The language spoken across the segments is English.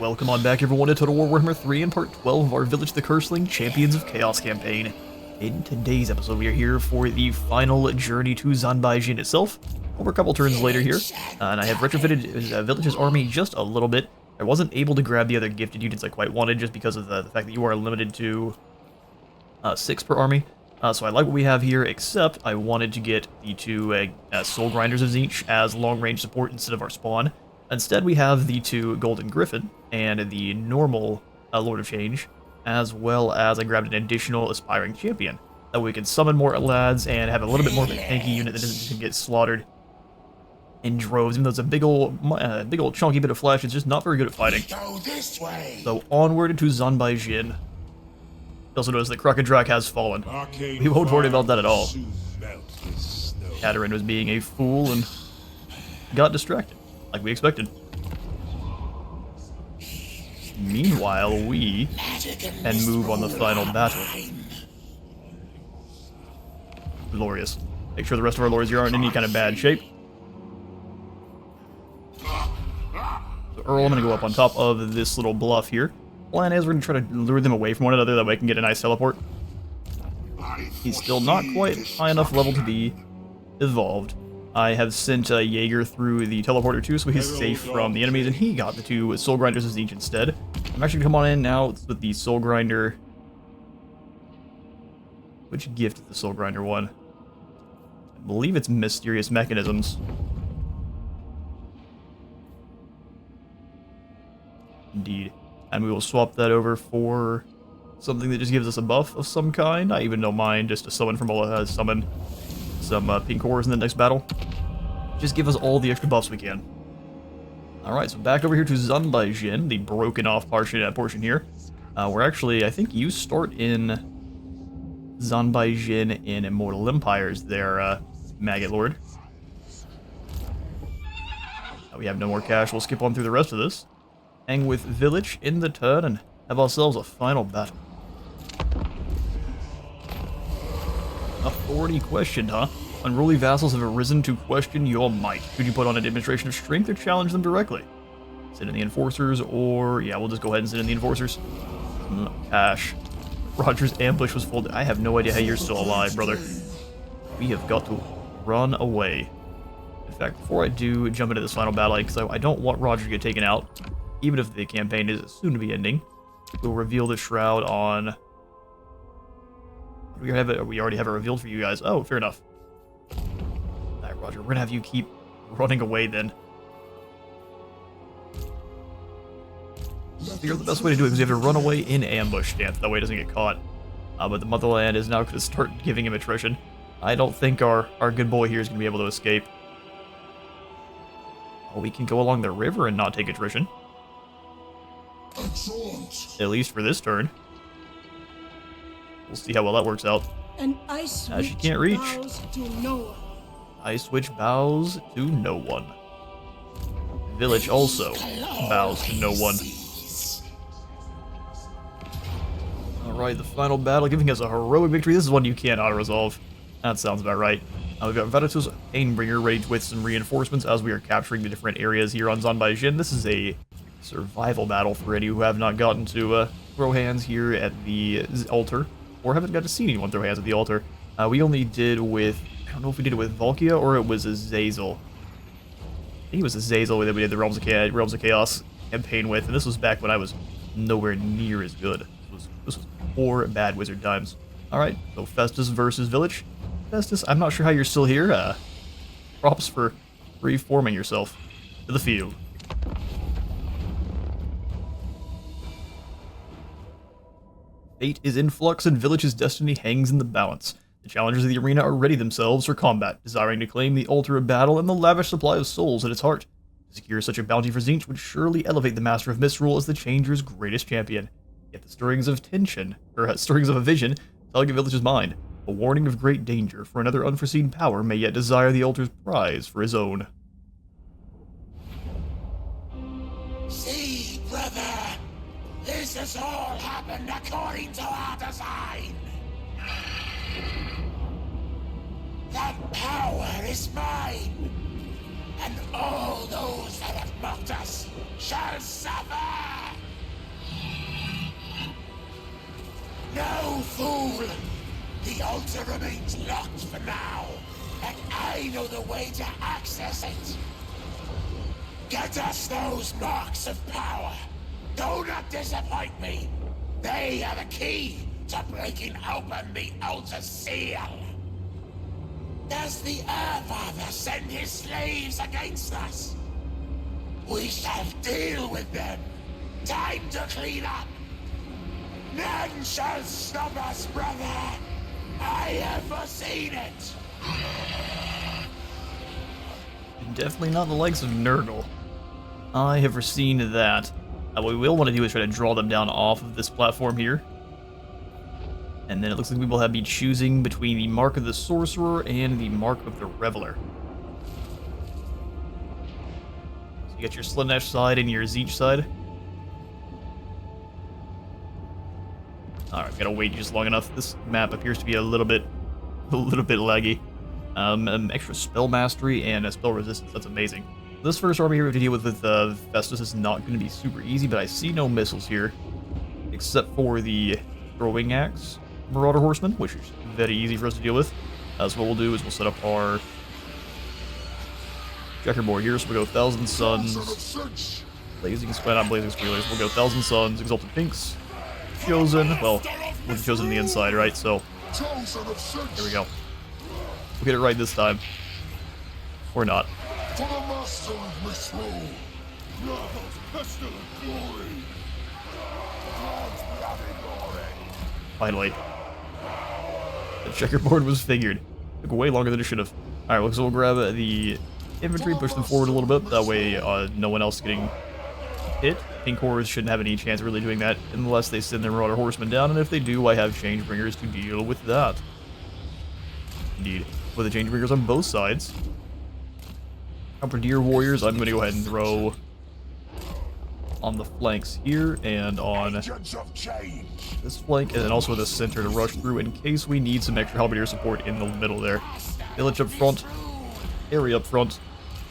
welcome on back everyone to Total War Warhammer 3 and part 12 of our Vilitch the Curseling Champions of Chaos campaign. In today's episode we are here for the final journey to Zanbaijin itself. Over a couple turns later here, and I have retrofitted Vilitch's army just a little bit. I wasn't able to grab the other gifted units I quite wanted just because of the fact that you are limited to 6 per army. So I like what we have here, except I wanted to get the two Soul Grinders of Tzeentch as long-range support instead of our spawn. Instead, we have the two Golden Griffin and the normal Lord of Change, as well as I grabbed an additional Aspiring Champion. That way we can summon more lads and have a little bit more of a tanky unit that doesn't get slaughtered in droves. Even though it's a big old chunky bit of flesh, it's just not very good at fighting. So onward into Zanbaijin. Also notice that Krokadrak has fallen. We won't worry about that at all. Katerin was being a fool and got distracted, like we expected. Meanwhile, we can move on the final battle. Glorious. Make sure the rest of our lords here aren't in any kind of bad shape. So Earl, I'm going to go up on top of this little bluff here. Plan is we're going to try to lure them away from one another, that way I can get a nice teleport. He's still not quite high enough level to be evolved. I have sent Jaeger through the teleporter too, so he's safe from the enemies, and he got the two Soul Grinders of Tzeentch instead. I'm actually going to come on in now with the Soul Grinder. Which gift is the Soul Grinder one? I believe it's Mysterious Mechanisms. Indeed. And we will swap that over for something that just gives us a buff of some kind. I even don't mind just to summon from summon some pink horrors in the next battle. Just give us all the extra buffs we can. Alright, so back over here to Zanbaijin, the broken off portion here. We're actually, I think you start in Zanbaijin in Immortal Empires there, Maggot Lord. We have no more cash, we'll skip on through the rest of this. Hang with Vilitch in the turn and have ourselves a final battle. Authority questioned, huh? Unruly vassals have arisen to question your might. Could you put on a demonstration of strength or challenge them directly? Sit in the enforcers, or yeah, we'll just go ahead and sit in the enforcers. Cash. Roger's ambush was full. I have no idea how you're still alive, brother. We have got to run away. In fact, before I do jump into this final battle, because I don't want Roger to get taken out, even if the campaign is soon to be ending, we'll reveal the shroud on... We already have it revealed for you guys. Oh, fair enough. Alright, Roger, we're gonna have you keep running away then. I figure the best way to do it is you have to run away in ambush stance, that way it doesn't get caught. But the Motherland is now going to start giving him attrition. I don't think our good boy here is going to be able to escape. Oh, we can go along the river and not take attrition. At least for this turn. We'll see how well that works out. She can't reach. Ice Switch bows to no one. Vilitch also bows to no one. Alright, the final battle giving us a heroic victory. This is one you can't auto-resolve. That sounds about right. We've got Vadatus Painbringer ready with some reinforcements as we are capturing the different areas here on Zanbaijin. This is a survival battle for any who have not gotten to throw hands here at the altar, or haven't got to see anyone throw hands at the altar. We only did with, I don't know if we did it with Valkia or it was a Zazel. I think it was a Zazel that we did the Realms of Chaos campaign with, and this was back when I was nowhere near as good. This was poor bad wizard times. Alright, so Festus versus Vilitch. Festus, I'm not sure how you're still here. Props for reforming yourself to the field. Fate is in flux and Vilitch's destiny hangs in the balance. The challengers of the arena are ready themselves for combat, desiring to claim the altar of battle and the lavish supply of souls at its heart. To secure such a bounty for Tzeentch would surely elevate the Master of Misrule as the Changer's greatest champion. Yet the stirrings of a vision, tug at Vilitch's mind. A warning of great danger, for another unforeseen power may yet desire the altar's prize for his own. See, brother, this has all happened according to our design. That power is mine, and all those that have mocked us shall suffer! No, fool! The altar remains locked for now, and I know the way to access it. Get us those marks of power. Do not disappoint me. They are the key to breaking open the altar seal. Does the Earthfather send his slaves against us? We shall deal with them. Time to clean up. None shall stop us, brother. I have foreseen it. Definitely not the likes of Nurgle. I have foreseen that. What we will want to do is try to draw them down off of this platform here. And then it looks like we will be choosing between the Mark of the Sorcerer and the Mark of the Reveler. So you got your Slaanesh side and your Tzeentch side. Alright, gotta wait just long enough. This map appears to be a little bit laggy. Extra spell mastery and a spell resistance. That's amazing. This first army here we have to deal with Festus is not going to be super easy, but I see no missiles here, except for the throwing axe Marauder Horseman, which is very easy for us to deal with. So what we'll do is we'll set up our checkerboard here. So we'll go Thousand Suns, Blazing Squad, not Blazing Squealers. We'll go Thousand Suns, Exalted Pinks, Chosen. Well, with the Chosen on the inside, right? So here we go. We'll get it right this time. Or not. For the master of Misrule, now pestilent glory. God's bloody glory. Finally. The checkerboard was figured. Took way longer than it should have. Alright, so we'll grab the infantry, push them forward a little bit. That way, no one else getting hit. Pink Horrors shouldn't have any chance of really doing that unless they send their Marauder Horsemen down. And if they do, I have Changebringers to deal with that. Indeed. With the Changebringers on both sides. Deer Warriors, I'm going to go ahead and throw on the flanks here and on this flank, and then also the center to rush through in case we need some extra Halberdier support in the middle there. Vilitch up front, Harry up front,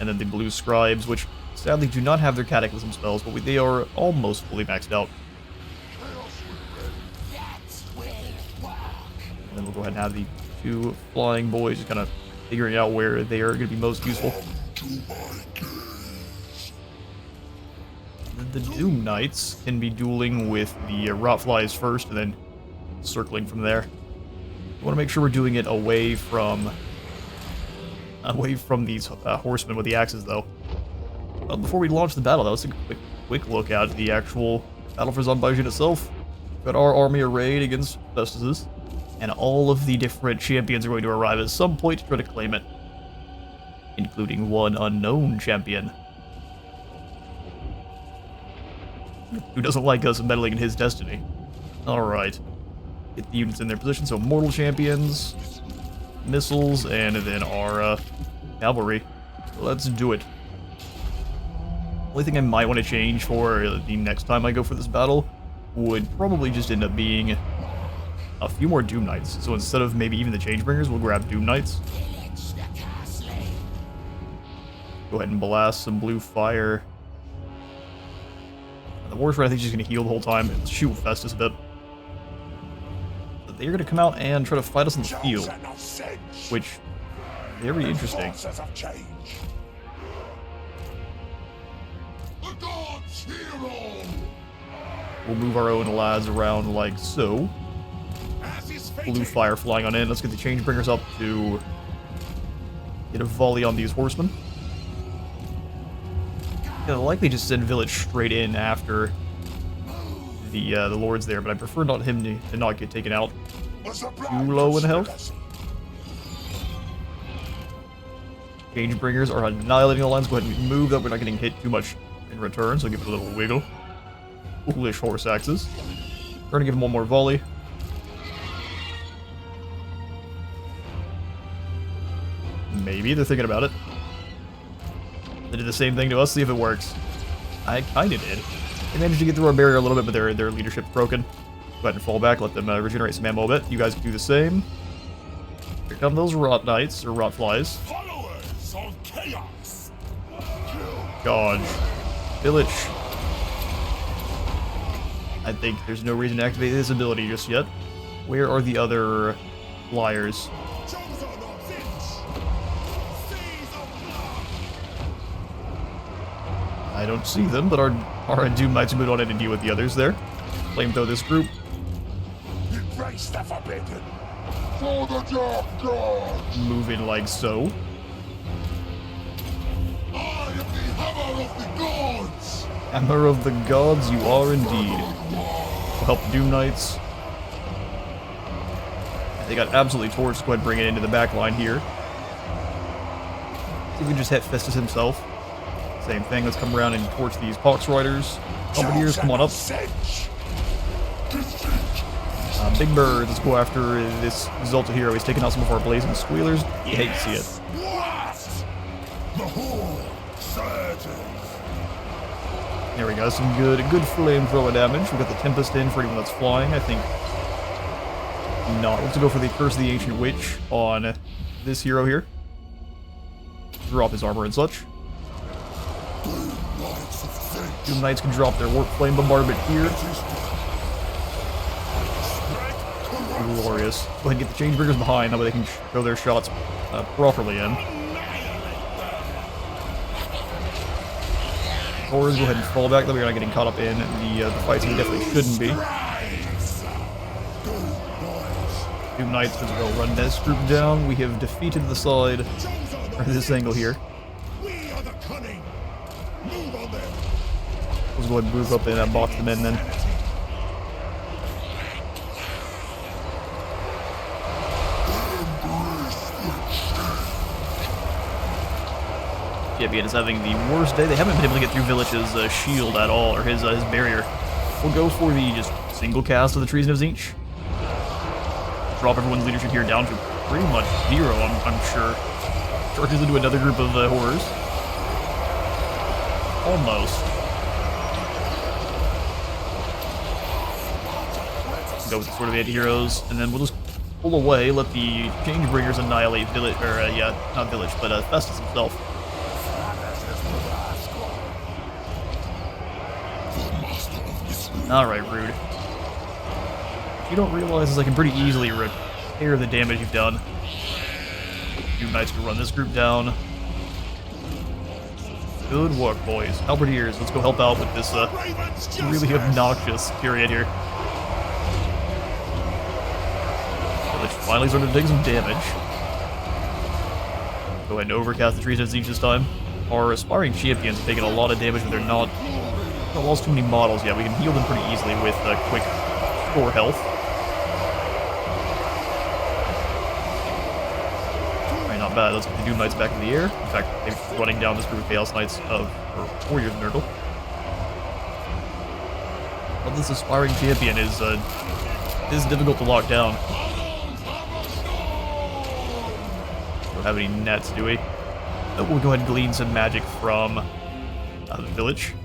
and then the Blue Scribes, which sadly do not have their Cataclysm spells, but they are almost fully maxed out. And then we'll go ahead and have the two flying boys just kind of figuring out where they are going to be most useful. The Doom Knights can be dueling with the Rotflies first, and then circling from there. We want to make sure we're doing it away from these horsemen with the axes, though. Well, before we launch the battle, though, let's take a quick look at the actual battle for Zanbaijin itself. We've got our army arrayed against Festus's, and all of the different champions are going to arrive at some point to try to claim it, including one unknown champion who doesn't like us meddling in his destiny. Alright. Get the units in their position, so mortal champions, missiles, and then our cavalry. Let's do it. Only thing I might want to change for the next time I go for this battle would probably just end up being a few more Doom Knights. So instead of maybe even the Changebringers, we'll grab Doom Knights. Go ahead and blast some blue fire. The Warrior, I think she's going to heal the whole time and shoot Festus a bit. But they're going to come out and try to fight us in the field, which very interesting. We'll move our own lads around like so. Blue fire flying on in. Let's get the Changebringers up to get a volley on these horsemen. They'll likely just send Vilitch straight in after the lords there, but I prefer not him to not get taken out too low in health. Changebringers are annihilating the lines. Go ahead and move that. We're not getting hit too much in return, so give it a little wiggle. Foolish horse axes. We're gonna give him one more volley. Maybe they're thinking about it. They did the same thing to us, see if it works. I kinda did. They managed to get through our barrier a little bit, but their leadership's broken. Go ahead and fall back, let them regenerate some ammo a bit. You guys can do the same. Here come those Rot Knights, or Rot Flies. Followers of chaos. God. Vilitch. I think there's no reason to activate this ability just yet. Where are the other flyers? I don't see them, but our Doom Knights moved on in to deal with the others there. Flamethrow this group. Embrace the forbidden. For the Dark Gods! Move in like so. I am the Hammer of the Gods! Hammer of the Gods, you are indeed. We'll help the Doom Knights. They got absolutely torched. Go ahead and bring it into the back line here. See if we can just hit Festus himself. Same thing, let's come around and torch these Pox Riders. Bombardiers, come on up. Big Bird, let's go after this Zolta hero. He's taking out some of our Blazing Squealers. You hate to see it. There we go, some good flamethrower damage. We've got the Tempest in for anyone that's flying, I think. Not. Let's go for the Curse of the Ancient Witch on this hero here. Drop his armor and such. Doom Knights can drop their Warp Flame Bombardment here. Glorious. Go ahead and get the Changebringers behind, that way they can throw their shots properly in. Horrors, go ahead and fall back, that way you're not getting caught up in the fights we definitely shouldn't be. Doom Knights as well run this group down. We have defeated the side, or this angle here. Let's go ahead and move up and box them in then. Champion is having the worst day. They haven't been able to get through Vilitch's shield at all, or his barrier. We'll go for the just single cast of the Treason of Tzeentch. Drop everyone's leadership here down to pretty much 0, I'm sure. Charges into another group of horrors. Almost. Go with the Sword of Anti-Heroes, and then we'll just pull away, let the Changebringers annihilate Vilitch, or not Vilitch, but Festus himself. Alright, Rude. What you don't realize is I can pretty easily repair the damage you've done. Doom Knights can run this group down. Good work, boys. Halberdiers, let's go help out with this really obnoxious period here. Finally started to take some damage. Go ahead and overcast the Treason of Tzeentch this time. Our aspiring champions have taken a lot of damage, but they're not lost too many models yet. We can heal them pretty easily with quick 4 health. Alright, not bad. Let's get the Doom Knights back in the air. In fact, they're running down this group of Chaos Knights or Warriors of Nurgle. Well, this aspiring champion is difficult to lock down. Have any nets, do we? Oh, we'll go ahead and glean some magic from the village.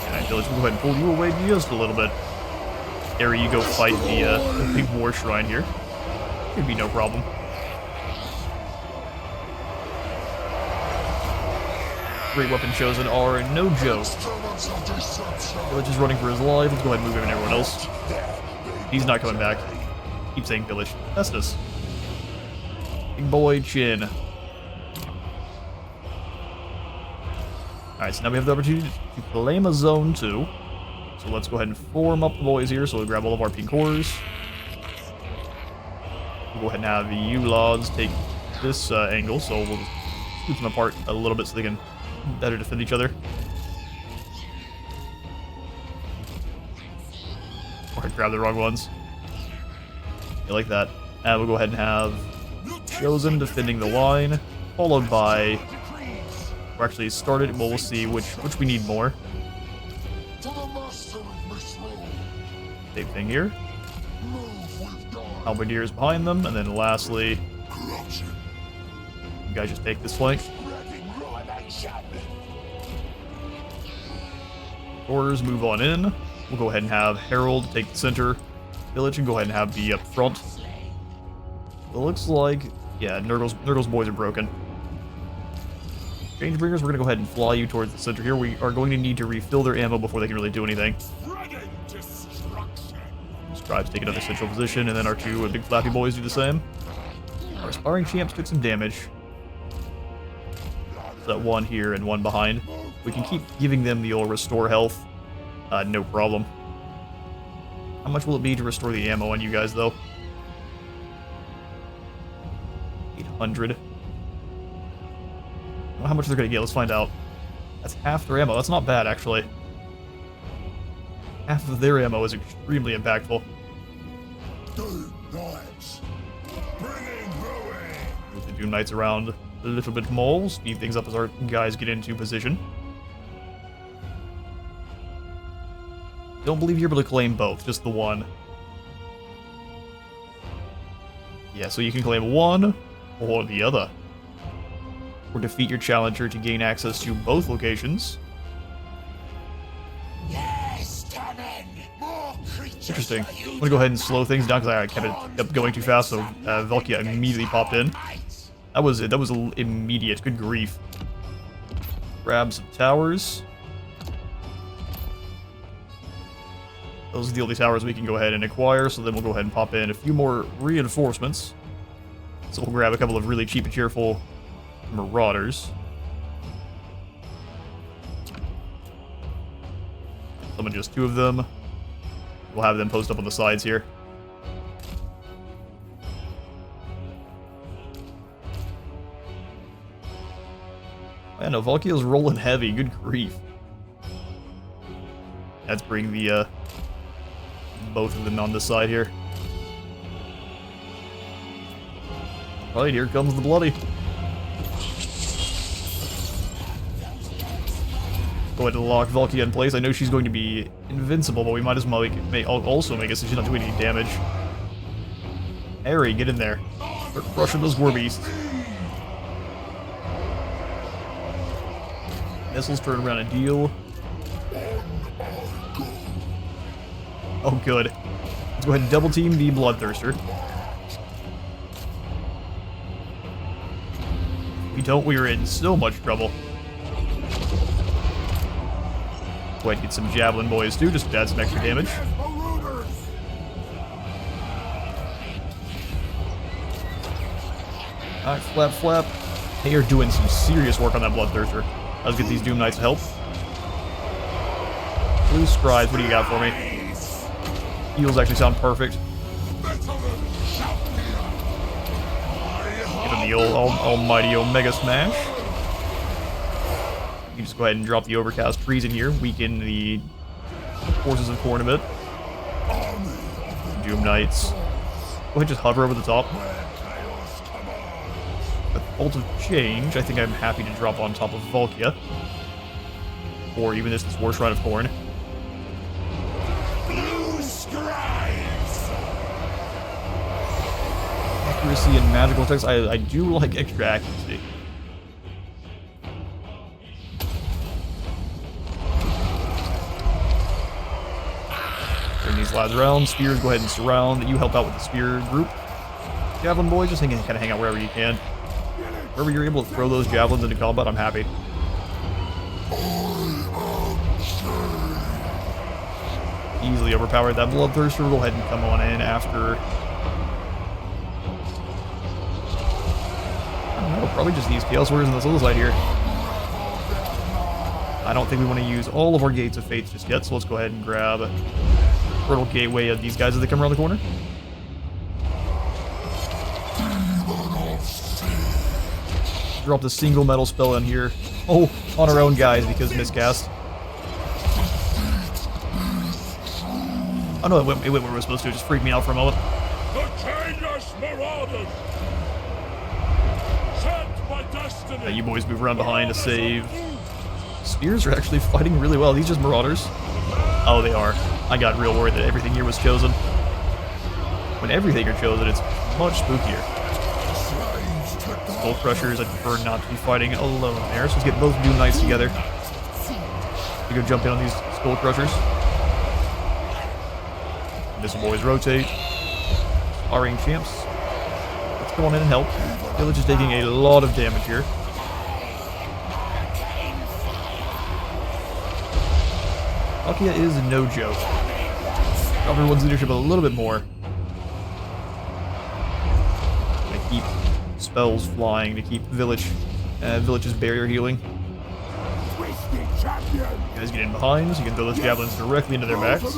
Alright, village, we'll go ahead and pull you away just a little bit. Gary, you go fight the big war shrine here. Should be no problem. Great weapon chosen are no joke. Village is running for his life. Let's go ahead and move him and everyone else. He's not coming back. Keep saying Village. Festus. Big boy Chin. Alright, so now we have the opportunity to claim a zone 2. So let's go ahead and form up the boys here. So we'll grab all of our pink horrors. We'll go ahead and have the U-Laws take this angle. So we'll just scoot them apart a little bit so they can better defend each other. Or grab the wrong ones. Like that. And we'll go ahead and have Chosen defending the line, followed by... We're actually started, well, we'll see which we need more. Same thing here. Halberdiers behind them, and then lastly... You guys just take this flank. Orders move on in. We'll go ahead and have Herald take the center. Village and go ahead and have the up front. It looks like, yeah, Nurgle's boys are broken. Changebringers, we're going to go ahead and fly you towards the center here. We are going to need to refill their ammo before they can really do anything. Scribes take another central position, and then our two big flappy boys do the same. Our Aspiring Champs took some damage. So that one here and one behind. We can keep giving them the old restore health. No problem. How much will it be to restore the ammo on you guys, though? 800. How much they're going to get? Let's find out. That's half their ammo. That's not bad, actually. Half of their ammo is extremely impactful. Doom Knights. Bringing ruin. Move the Doom Knights around a little bit more. Speed things up as our guys get into position. Don't believe you're able to claim both, just the one. Yeah, so you can claim one or the other. Or defeat your challenger to gain access to both locations. Yes, come in. More creatures. Interesting. I'm gonna go ahead and slow things down because I kept going too fast, so Velkia immediately popped in. That was it. That was immediate. Good grief. Grab some towers. Those are the only towers we can go ahead and acquire, so then we'll go ahead and pop in a few more reinforcements. So we'll grab a couple of really cheap and cheerful Marauders. Summon just two of them. We'll have them post up on the sides here. Man, no, Valkyria's rolling heavy. Good grief. Let's bring the both of them on this side here. Right, here comes the bloody. Go ahead and lock Valkia in place. I know she's going to be invincible, but we might as well also make it so she's not doing any damage. Harry, get in there. Start crushing those war beasts. Missiles turn around and deal. Oh, good. Let's go ahead and double team the Bloodthirster. If we don't, we are in so much trouble. Go ahead and get some Javelin boys too, just to add some extra damage. Alright, flap, flap. They are doing some serious work on that Bloodthirster. Let's get these Doom Knights to help. Blue Scribes, what do you got for me? Heals actually sound perfect. Give him the old almighty Omega Smash. You can just go ahead and drop the Overcast Freeze in here, weaken the Forces of Khorne a bit. Doom Knights. Go ahead and just hover over the top. With Bolt of Change, I think I'm happy to drop on top of Valkia. Or even this War Shrine of Khorne. Accuracy and magical attacks. I do like extra accuracy. Turn these lads around. Spears, go ahead and surround. You help out with the spear group. Javelin boy, just kind of hang out wherever you can. Wherever you're able to throw those javelins into combat, I'm happy. Easily overpowered that Bloodthirster. Go ahead and come on in after. I don't know, probably just these Chaos Warriors on this other side here. I don't think we want to use all of our Gates of Fates just yet, so let's go ahead and grab a Portal Gateway of these guys as they come around the corner. Drop the single metal spell in here. Oh, on our own guys because miscast. Oh no, it went where it was supposed to. It just freaked me out for a moment. The Chainless Marauders! Sent by destiny! You boys move around behind to save. Spears are actually fighting really well. These just Marauders. Oh, they are. I got real worried that everything here was chosen. When everything are chosen, it's much spookier. Skull Crushers, I prefer not to be fighting alone there, so let's get both Doom Knights together. We go jump in on these Skull Crushers. This will always rotate. Aspiring Champs. Let's go on in and help. Vilitch is taking a lot of damage here. Valkia is no joke. Drop everyone's leadership a little bit more. Gonna keep spells flying to keep Vilitch's barrier healing. Twisted champion. You guys get in behind, so you can throw those javelins directly into their backs. I'd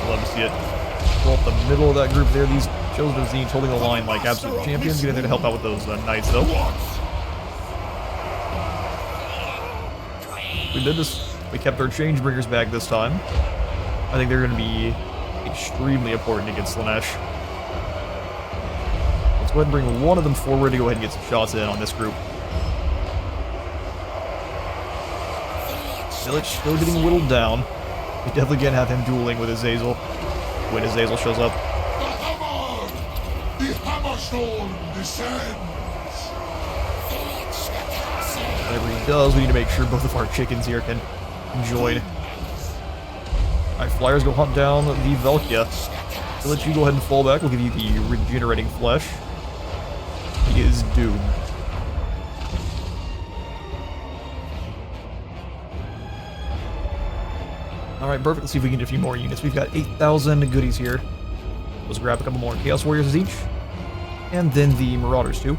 love to see it go up the middle of that group there. These Chosen of Zenith holding the line like absolute champions. Get in there to help out with those knights, though. We did this. We kept our Changebringers back this time. I think they're going to be extremely important against Slaanesh. Let's go ahead and bring one of them forward to go ahead and get some shots in on this group. Vilitch still getting whittled down. We definitely can't have him dueling with Azazel when Azazel shows up. The hammer storm descends. Whatever he does, we need to make sure both of our chickens here can join. Alright, Flyers go hunt down the Velkia. We'll let you go ahead and fall back. We'll give you the regenerating flesh. He is doomed. Alright, perfect. Let's see if we can get a few more units. We've got 8,000 goodies here. Let's grab a couple more Chaos Warriors each. And then the Marauders, too.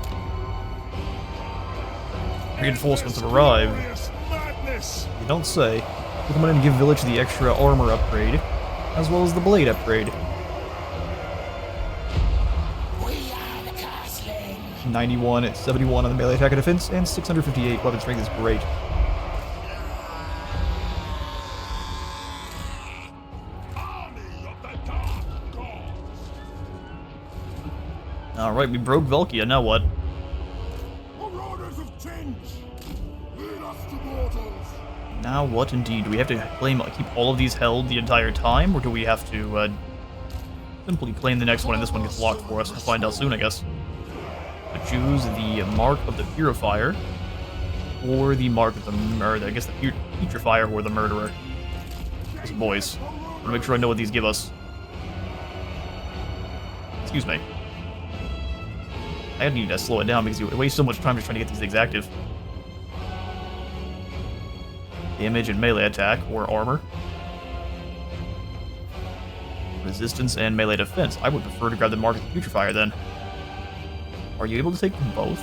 Reinforcements have arrived. You don't say. We'll come in and give Vilitch the extra armor upgrade, as well as the blade upgrade. 91, 71 on the melee attack and defense, and 658 weapon strength is great. Alright, we broke Velkia, now what? Marauders of Tinge, lead us to mortals. Now what indeed? Do we have to keep all of these held the entire time, or do we have to simply claim the next one and this one gets locked for us? We'll find out soon, I guess. So choose the Mark of the Purifier, or the Mark of the Murder. I guess the Putrefier or the Murderer. Those boys. I want to make sure I know what these give us. Excuse me. I need to slow it down because you waste so much time just trying to get these things active. Damage and melee attack, or armor. Resistance and melee defense. I would prefer to grab the Mark of the Putrefier then. Are you able to take them both?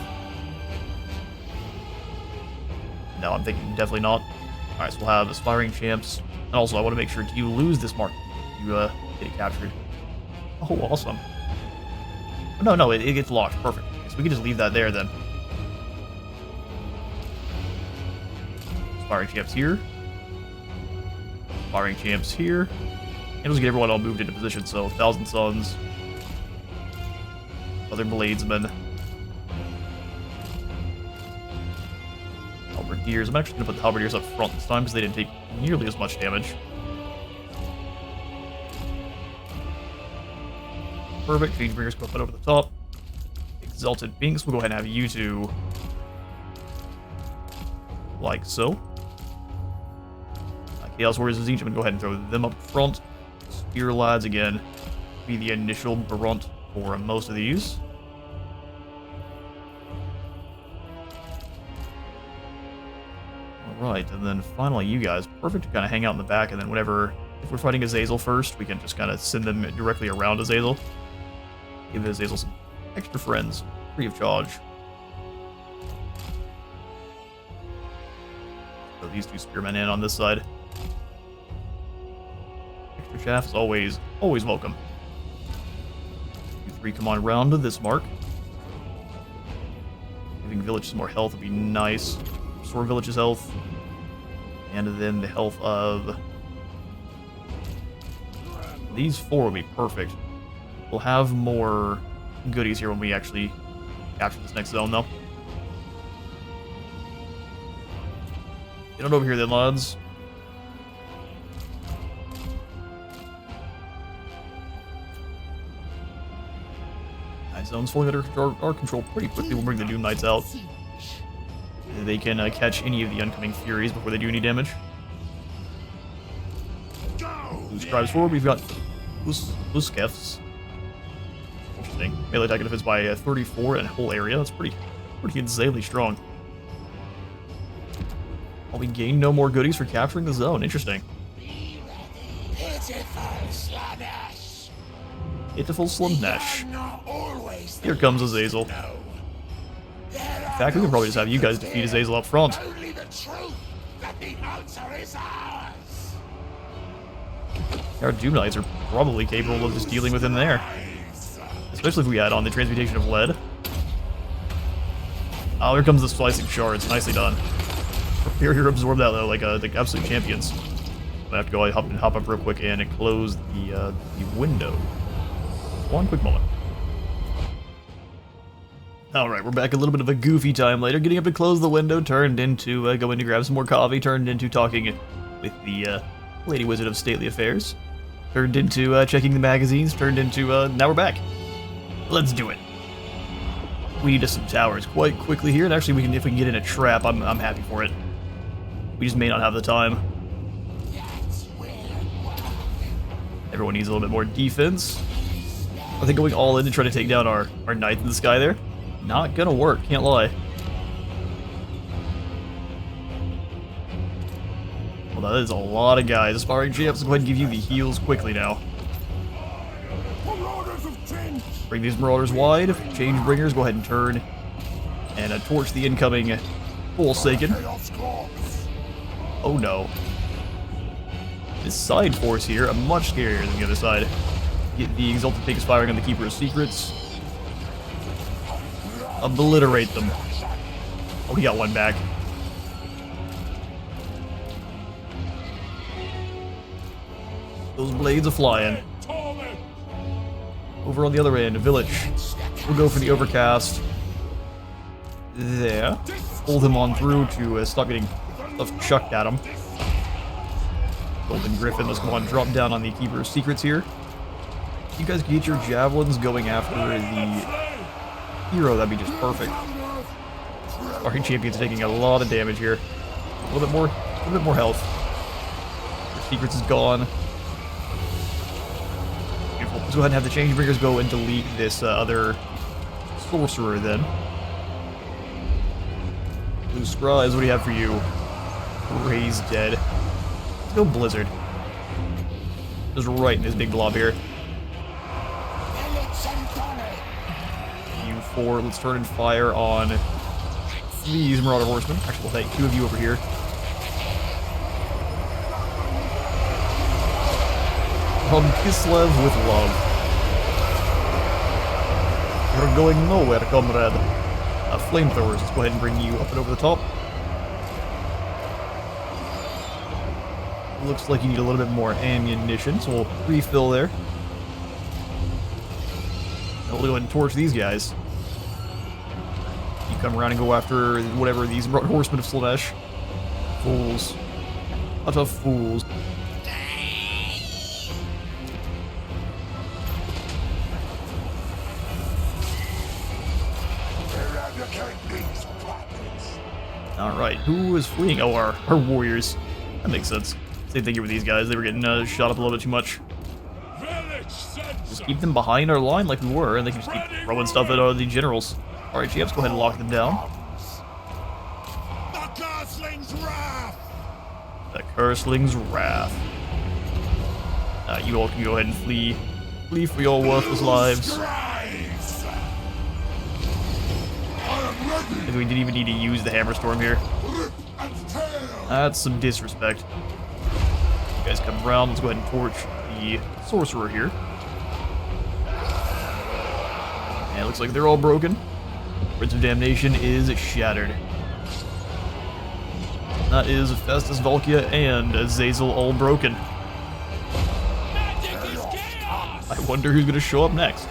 No, I'm thinking definitely not. Alright, so we'll have Aspiring Champs. And also, I want to make sure, do you lose this mark? You get it captured. Oh, awesome. No, it gets locked. Perfect. So we can just leave that there then. Aspiring Champs here. Aspiring Champs here. And let's get everyone all moved into position. So, Thousand Suns. Other Bladesmen. Halberdiers. I'm actually going to put the Halberdiers up front this time because they didn't take nearly as much damage. Perfect. Changebringers go up over the top. Exalted Binks. We'll go ahead and have you two like so. Chaos Warriors of Zenith. I'm going to go ahead and throw them up front. Spear Lads again. Be the initial brunt for most of these. Alright, and then finally you guys. Perfect to kind of hang out in the back, and then whenever, if we're fighting Azazel first, we can just kind of send them directly around Azazel. Give Azazel some extra friends, free of charge. Throw these two spearmen in on this side. Extra chaff is always welcome. 2-3 come on round to this mark. Giving Vilitch some more health would be nice. Restore Vilitch's health. And then the health of these four will be perfect. We'll have more goodies here when we actually capture this next zone, though. Get on over here then, lads. Nice, zone's fully under our control pretty quickly. We'll bring the Doom Knights out. They can catch any of the oncoming Furies before they do any damage. Who scribes forward? We've got Uskefs. Interesting. Melee attack and defense by 34 in a whole area. That's pretty insanely strong. Well, we gain no more goodies for capturing the zone. Interesting. Slanesh. Pitiful Slanesh. Young are always Here comes Azazel. no. In fact, we can probably just have you guys defeat Azazel up front. Only the truth that the altar is ours. Our Doom Knights are probably capable of just dealing with him there. Especially if we add on the Transmutation of Lead. Oh, here comes the Slicing Shards. Nicely done. Prepare your absorb that though, like absolute champions. I have to go hop up real quick and close the window. One quick moment. Alright, we're back a little bit of a goofy time later. Getting up to close the window turned into going to grab some more coffee, turned into talking with the Lady Wizard of Stately Affairs, turned into checking the magazines, turned into now we're back. Let's do it. We need some towers quite quickly here, and actually if we can get in a trap, I'm happy for it. We just may not have the time. Everyone needs a little bit more defense. I think going all in to try to take down our knight in the sky there, not gonna work, can't lie. Well, that is a lot of guys. Aspiring champs, go ahead and give you the heals quickly now. Marauders of Tinge. Bring these marauders wide. Change bringers, go ahead and turn and torch the incoming Forsaken. Chaos Corps. Oh no. This side force here, much scarier than the other side. Get the Exalted Pink firing on the Keeper of Secrets. Obliterate them. Oh, we got one back. Those blades are flying. Over on the other end, Vilitch. We'll go for the Overcast. There. Pull him on through to stop getting stuff chucked at him. Golden Griffin, let's go on, drop down on the Keeper of Secrets here. You guys can get your javelins going after the hero, that'd be just perfect. Our champion's taking a lot of damage here. A little bit more health. Your Secrets is gone. Beautiful. Let's go ahead and have the change bringers go and delete this other sorcerer then. Blue Scribes, what do you have for you? Ray's dead. Let's go Blizzard. Just right in this big blob here. You four, let's turn and fire on these Marauder Horsemen. Actually, we'll take two of you over here. From Kislev with love. You're going nowhere, comrade. Flamethrowers, let's go ahead and bring you up and over the top. Looks like you need a little bit more ammunition, so we'll refill there. And we'll go ahead and torch these guys. You come around and go after whatever these horsemen of Slanesh. Fools. What of fools. Alright, who is fleeing? Oh, our warriors. That makes sense. Same thing here with these guys. They were getting shot up a little bit too much. Just keep them behind our line like we were, and they can just keep throwing stuff at the generals. Alright, GMs, go ahead and lock them down. The Curseling's Wrath. The Curseling's Wrath. You all can go ahead and flee. Flee for your worthless lives. If we didn't even need to use the Hammer Storm here. That's some disrespect. You guys come around, let's go ahead and torch the Sorcerer here. And it looks like they're all broken. Prince of Damnation is shattered. That is Festus, Valkia, and Azazel all broken. I wonder who's going to show up next.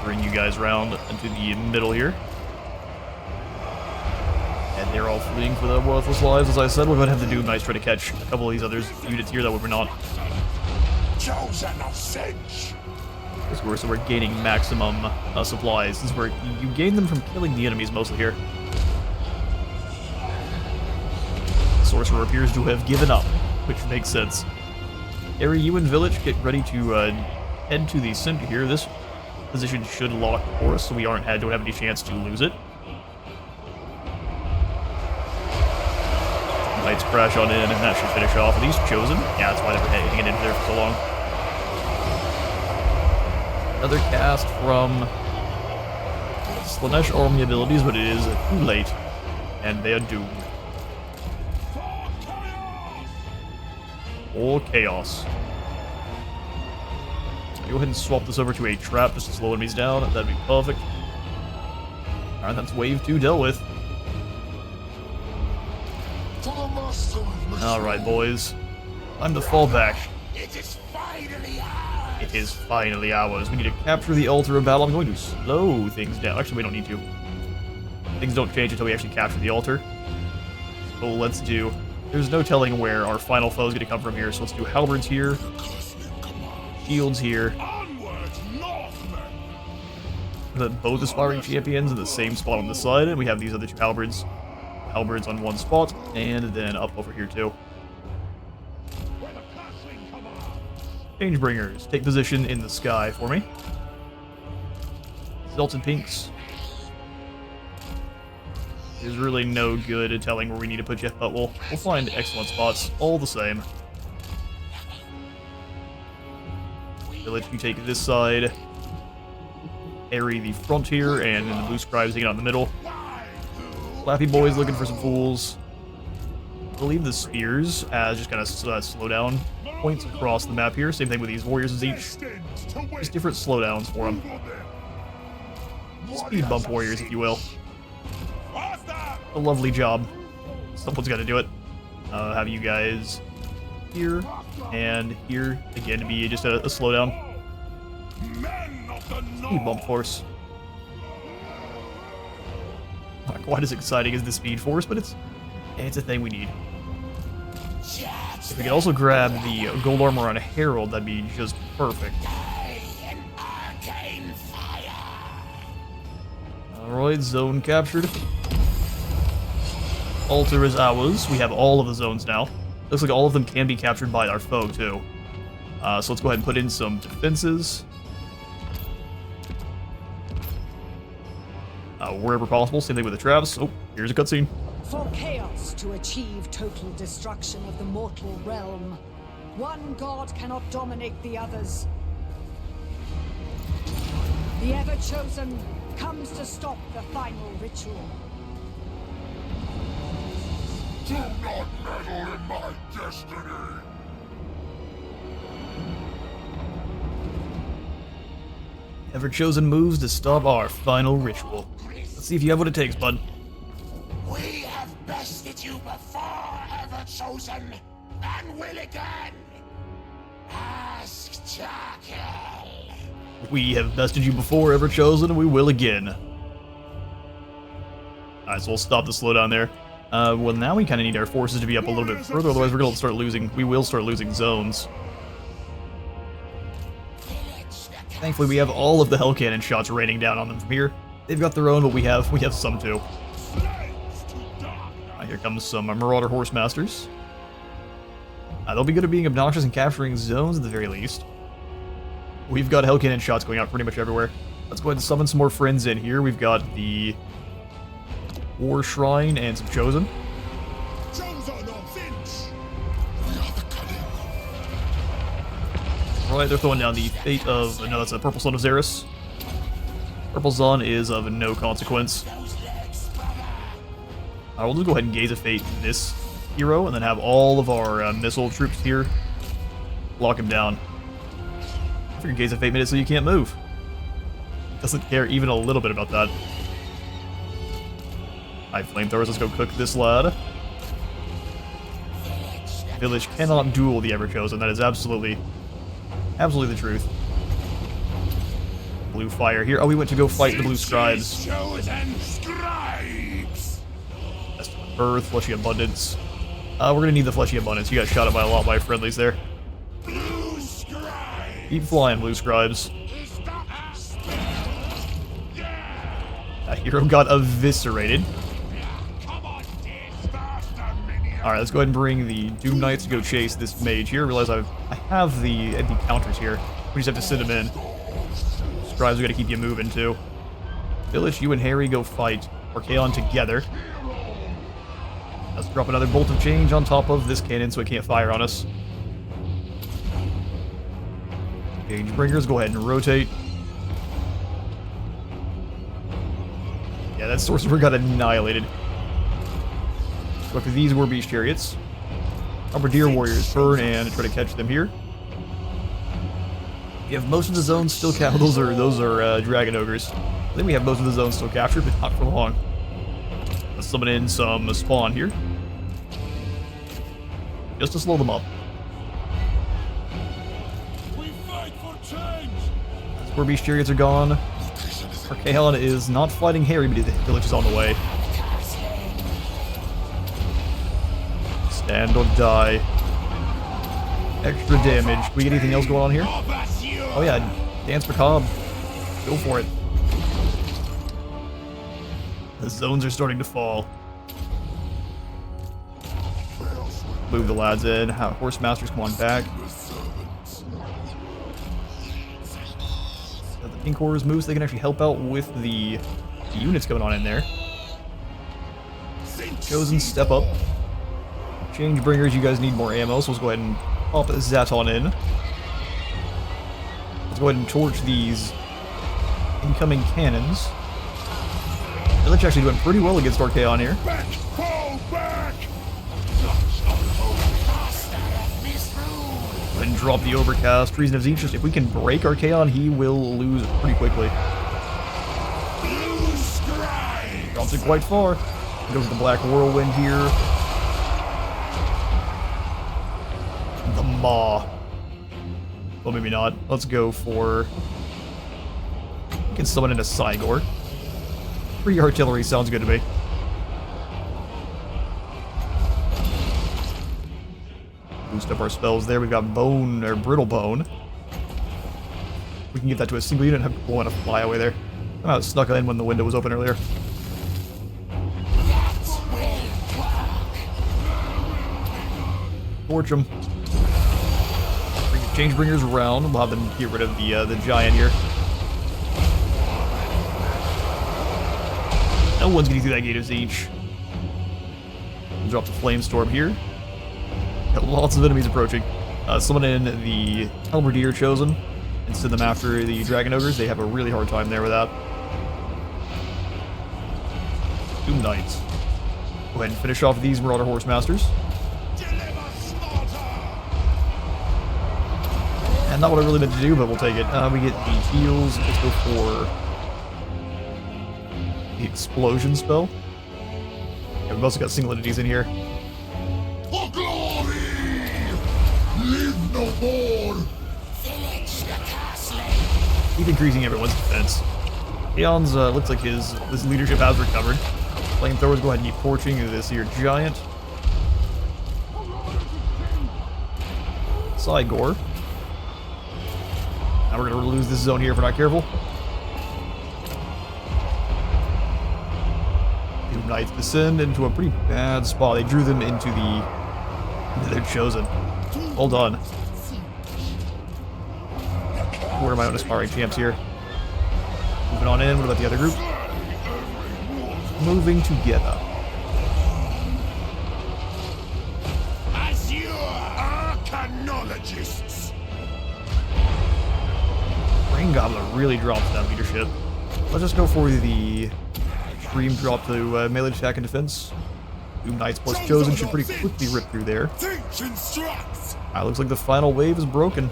Bring you guys around into the middle here. And they're all fleeing for their worthless lives. As I said, we're going to have the Doom Knights try to catch a couple of these other units here that we're not. Chosen of Singe. This is where we're gaining maximum supplies. This is where you gain them from killing the enemies mostly here. Sorcerer appears to have given up, which makes sense. Harry, you and Vilitch get ready to head to the center here. This position should lock for us, so we don't have any chance to lose it. Knights crash on in, and that should finish off. Are these chosen? Yeah, that's why they were hanging in there for so long. Another cast from Slanesh army abilities, but it is too late, and they are doomed. Or chaos. Go ahead and swap this over to a trap just to slow enemies down. That'd be perfect. Alright, that's wave 2 dealt with. Alright, boys. Time to fall back. It is finally ours. It is finally ours. We need to capture the altar of battle. I'm going to slow things down. Actually, we don't need to. Things don't change until we actually capture the altar. So let's do... There's no telling where our final foe is going to come from here, so let's do halberds here. Shields here. Both aspiring champions in the same spot on the side, and we have these other two halberds. Halberds on one spot, and then up over here too. Changebringers, take position in the sky for me. Zelton Pinks. There's really no good at telling where we need to put you, but we'll find excellent spots all the same. Vilitch, you take this side. Harry the front here, and then the blue scribes taking out in the middle. Flappy boys looking for some fools. I believe the spears as just kind of slow down points across the map here. Same thing with these warriors as each. Just different slowdowns for them. Speed bump warriors, if you will. A lovely job. Someone's got to do it. Have you guys here and here again to be just a slowdown. Speed bump force. Not quite as exciting as the speed force, but it's a thing we need. If we could also grab the gold armor on a herald, that'd be just perfect. Alright, zone captured. Altar is ours. We have all of the zones now. Looks like all of them can be captured by our foe, too. So let's go ahead and put in some defenses. Wherever possible. Same thing with the traps. Oh, here's a cutscene. For chaos to achieve total destruction of the mortal realm, one god cannot dominate the others. The Ever-Chosen comes to stop the final ritual. Do not meddle in my destiny! Ever-Chosen moves to stop our final ritual. Let's see if you have what it takes, bud. We have bested you before, Ever-Chosen, and will again. Ask Jackal. We have bested you before, Ever-Chosen, and we will again. Alright, so we'll stop the slowdown there. Well, now we kind of need our forces to be up a little bit further, otherwise we're going to start losing. We will start losing zones. Thankfully, we have all of the hell cannon shots raining down on them from here. They've got their own, but we have some too. Here comes some Marauder Horse Masters. They'll be good at being obnoxious and capturing zones at the very least. We've got hell cannon shots going out pretty much everywhere. Let's go ahead and summon some more friends in here. We've got the War Shrine and some Chosen. Alright, they're throwing down the fate of... No, that's a Purple Son of Xeris. Purple Son is of no consequence. We'll just go ahead and gaze of fate this hero, and then have all of our missile troops here lock him down. I figured gaze of fate made it so you can't move. Doesn't care even a little bit about that. Alright, flamethrowers, let's go cook this lad. Vilitch cannot duel the Ever-Chosen, that is absolutely the truth. Blue fire here. Oh, we went to go fight the blue scribes. Earth, fleshy abundance. We're gonna need the fleshy abundance. You got shot at by a lot by friendlies there. Keep flying, blue scribes. That hero got eviscerated. Alright, let's go ahead and bring the Doom Knights to go chase this mage here. Realize I have the counters here. We just have to send them in. Scribes, we gotta keep you moving too. Vilitch, you and Harry go fight Orchaon together. Let's drop another bolt of change on top of this cannon so it can't fire on us. Change bringers, go ahead and rotate. Yeah, that sorcerer got annihilated. Go after these War Beast Chariots. Bombardier Warriors turn and try to catch them here. We have most of the zones still captured. Those are Dragon Ogres. I think we have most of the zones still captured, but not for long. Let's summon in some spawn here. Just to slow them up. We fight for change. War Beast Chariots are gone. Archaon is not fighting Harry, but the village is on the way. Stand or die. Extra damage. Do we get anything else going on here? Oh yeah, Dance Macabre. Go for it. The zones are starting to fall. Move the lads in. Horse Masters, come on back. The Pink Horrors move so they can actually help out with the units going on in there. Chosen, step up. Change bringers, you guys need more ammo, so let's go ahead and pop Zaton in. Let's go ahead and torch these incoming cannons. Vilitch actually doing pretty well against Archaon here. Back! Fall back! And drop the Overcast. Reason of Zeus, if we can break Archaon, he will lose pretty quickly. Drops it quite far. Goes with the Black Whirlwind here. The Maw. Well, maybe not. Let's go for... We can summon in a Cygor. Free artillery sounds good to me. Boost up our spells there. We've got Bone, or Brittle Bone. We can get that to a single unit and have people want to fly away there. I snuck in when the window was open earlier. Torch them. Bring the Change Bringers around. We'll have them get rid of the giant here. No one's getting through that gate of Zeech. We'll drop the Flame Storm here. Got lots of enemies approaching. Summon in the Halberdier Chosen and send them after the Dragon Ogres. They have a really hard time there with that. Doom Knights. Go ahead and finish off these Marauder Horse Masters. And not what I really meant to do, but we'll take it. We get the heals. Let's go for the Explosion spell. Yeah, we've also got single entities in here. For glory! Live no more! Vilitch the Curseling. Keep increasing everyone's defense. Aeon's looks like his leadership has recovered. Flamethrowers, go ahead and keep torching this here giant. Cygor. Now we're gonna lose this zone here if we're not careful. Doom Knights descend into a pretty bad spot. They drew them into their Chosen. Well done. Where are my own aspiring champs here? Moving on in. What about the other group? Moving together. Azure Arcanologists! Rain Goblin really drops that leadership. Let's just go for the Extreme drop to melee attack and defense. Doom Knights plus Chosen should pretty quickly rip through there. Looks like the final wave is broken.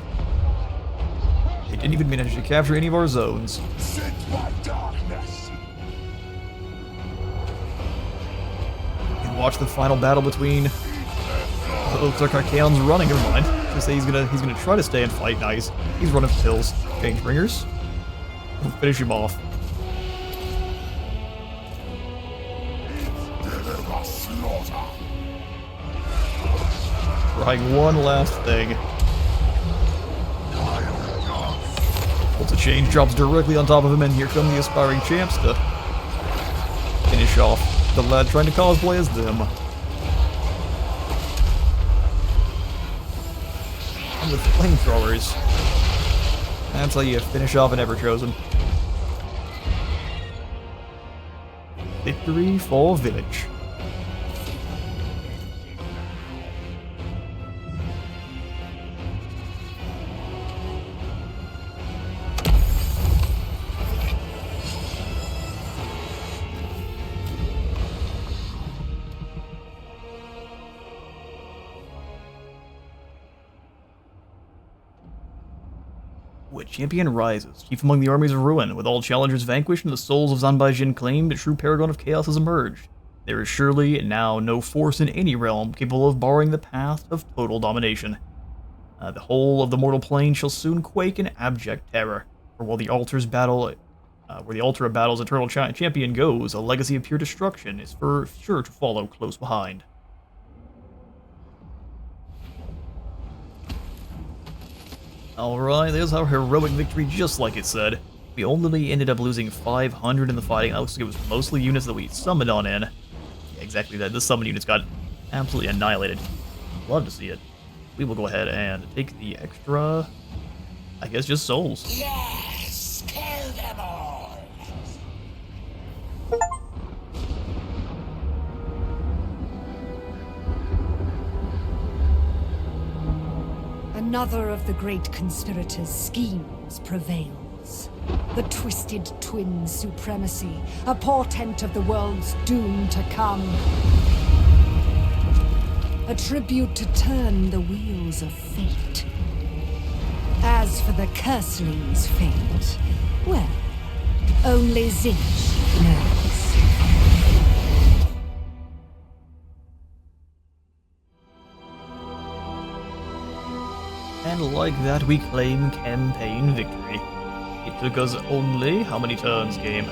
They didn't even manage to capture any of our zones. Sent by darkness! Watch the final battle between. It looks like Archaon's running. Never mind. I say he's gonna try to stay and fight. Nice. He's running for pills. Change bringers. We'll finish him off. Trying one last thing. Bolts of Change drops directly on top of him, and here come the aspiring champs to finish off the lad trying to cosplay as them. And with flamethrowers. That's how you finish off an Ever-Chosen. Victory for Vilitch. A champion rises, chief among the armies of ruin. With all challengers vanquished and the souls of Zanbaijin claimed, a true paragon of chaos has emerged. There is surely now no force in any realm capable of barring the path of total domination. The whole of the mortal plane shall soon quake in abject terror. For while the altar's battle, where the altar of battle's eternal champion goes, a legacy of pure destruction is for sure to follow close behind. Alright, there's our heroic victory, just like it said. We only ended up losing 500 in the fighting. That looks like it was mostly units that we summoned on in. Yeah, exactly that. The summon units got absolutely annihilated. Love to see it. We will go ahead and take the extra, I guess, just souls. Yes! Kill them all! Another of the great conspirators' schemes prevails. The Twisted Twin Supremacy, a portent of the world's doom to come. A tribute to turn the wheels of fate. As for the Curseling's fate, well, only Zinch knows. And like that, we claim campaign victory. It took us only, how many turns, game?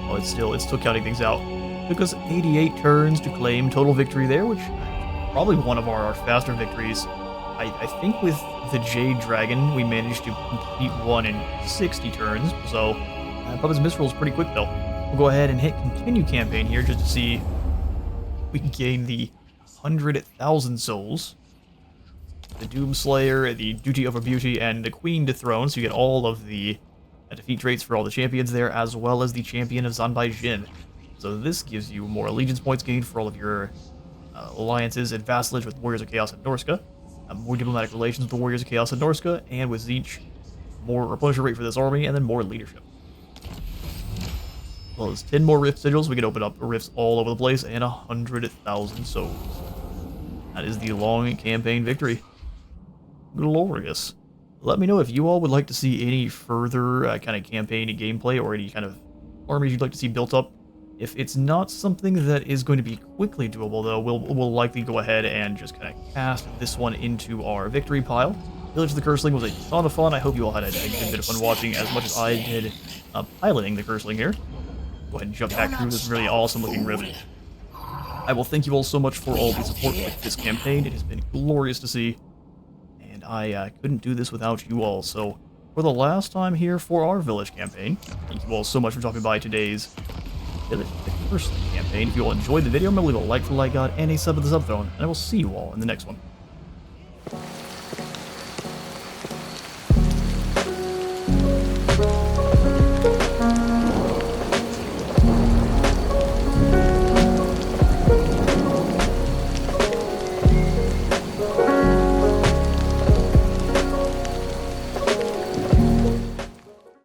Oh, it's still counting things out. It took us 88 turns to claim total victory there, which is probably one of our faster victories. I think with the Jade Dragon, we managed to complete one in 60 turns, so Puppet's Misrule is pretty quick though. We'll go ahead and hit continue campaign here just to see if we can gain the 100,000 souls. The Doomslayer, the Duty over Beauty, and the Queen Dethroned, so you get all of the defeat traits for all the champions there, as well as the Champion of Zanbaijin. So this gives you more allegiance points gained for all of your alliances and vassalage with Warriors of Chaos and Norska, more diplomatic relations with the Warriors of Chaos and Norska, and with Zinch, more replenisher rate for this army, and then more leadership. As well as 10 more rift sigils, we can open up rifts all over the place, and 100,000 souls. That is the long campaign victory. Glorious. Let me know if you all would like to see any further kind of campaign gameplay or any kind of armies you'd like to see built up. If it's not something that is going to be quickly doable, though, we'll likely go ahead and just kind of cast this one into our victory pile. Vilitch the Curseling was a ton of fun. I hope you all had a good bit of fun watching as much as I did piloting the Curseling here. Go ahead and jump back through this really awesome looking rift. I will thank you all so much for all the support with this campaign. It has been glorious to see. And I couldn't do this without you all. So for the last time here for our Vilitch campaign, thank you all so much for dropping by today's Vilitch the Curseling campaign. If you all enjoyed the video, remember to leave a like for the like god and a sub to the sub throne, and I will see you all in the next one.